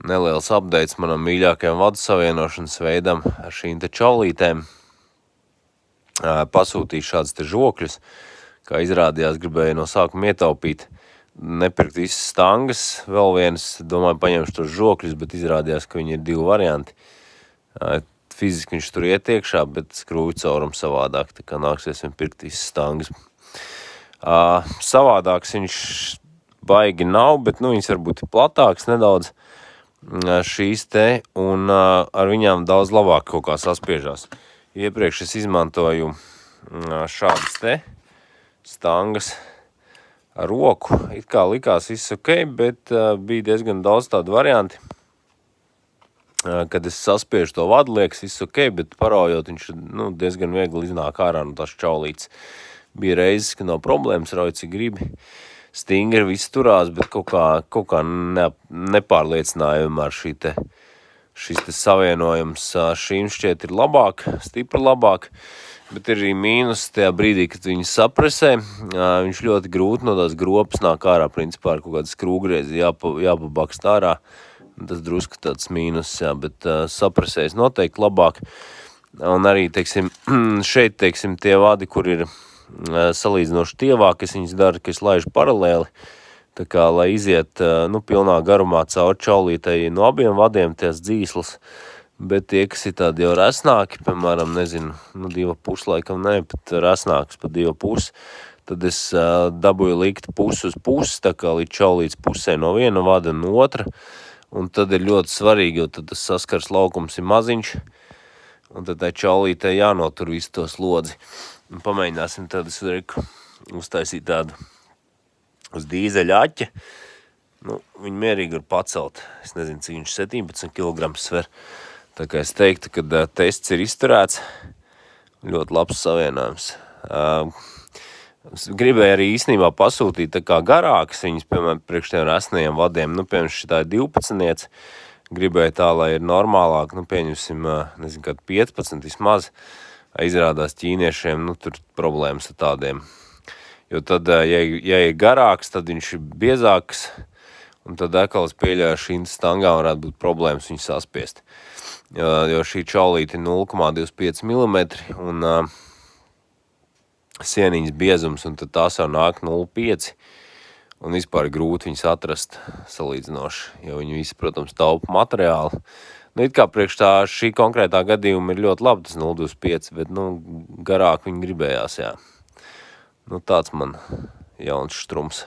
neliels updates manam mīļākajam vadu savienošanas veidam ar šīm te čaulītēm. Pasūtīju šādas te žokļus, kā izrādījās gribēju no sākuma ietaupīt, nepirkt visas stangas, vēl viens, domāju, paņemšu tos žokļus, bet izrādījās, ka viņi ir divi varianti. Fiziski viņš tur iet iekšā, bet skrūvi caurums savādāk, tā kā nāksies vien pirkt visas stangas. Savādāks viņš baigi nav, bet viņas varbūt ir platāks nedaudz šīs te, un ar viņām daudz labāk kaut kā saspiežās. Iepriekš es izmantoju šādas te stangas ar roku. It kā likās viss ok, bet bija diezgan daudz tādu varianti. Kad es saspiežu to vadu, liekas viss ok, bet paraujot viņš diezgan viegli iznāk ārā no tās čaulītes. Bija reizes, ka nav problēmas, rauj cik gribi. Stingri viss turās, bet kaut kā nepārliecināja vienmēr šis te savienojums. Šīm šķiet ir labāk, stipri labāk, bet ir arī mīnus tajā brīdī, kad viņu sapresē. Viņš ļoti grūti no tās gropas nāk ārā, principā ar kaut kādu skrūgriezi jāpabakst ārā. Tas drusku tāds mīnus, jā, bet sapresējas noteikti labāk. Un arī, šeit, tie vadi, kur ir salīdzinoši tievāk, es viņus daru, ka es laižu paralēli, tā kā, lai iziet, pilnā garumā caur čaulītei no abiem vadiem tās dzīslas, bet tie, kas ir tādi jau resnāki, piemēram, nezinu, 2,5 laikam ne, bet resnāks pa 2,5, tad es dabūju likt pusi uz pusi, tā kā līdz čaulītes pusē no viena vada un otra, un tad ir ļoti svarīgi, jo tad tas saskars laukums ir maziņš, un tad tai čaulītei jānotur visu to slodzi. Un pamēģināsim tad es uztaisīt tādu uz dīzeļa aķa. Viņu mierīgi var pacelt. Es nezinu, cik viņš 17 kg sver. Tā kā es teiktu, ka tests ir izturēts. Ļoti labs savienojums. Gribēju arī īstenībā pasūtīt tā kā garākas viņas, piemēram, priekš tiem resnajiem vadiem. Piemēram, šitā ir 12. Gribēju tā, lai ir normālāk, pieņemsim, nezinu, kādu 15 vismaz. Izrādās ķīniešiem, tur problēmas ar tādiem. Jo tad, ja ir garāks, tad viņš ir biezāks, un tad atkal es pieļauju, šīm stangām varētu būt problēmas viņu saspiest. Jo šī čaulīte ir 0,25 mm, un sieniņas biezums, un tad tās jau nāk 0,5, un vispār grūti viņas atrast salīdzinoši, jo viņi visi, protams, taupa materiāli. It kā priekš šī konkrētā gadījuma ir ļoti labi tas 0,25, bet, garāk viņi gribējās, jā. Tāds man jauns štrums.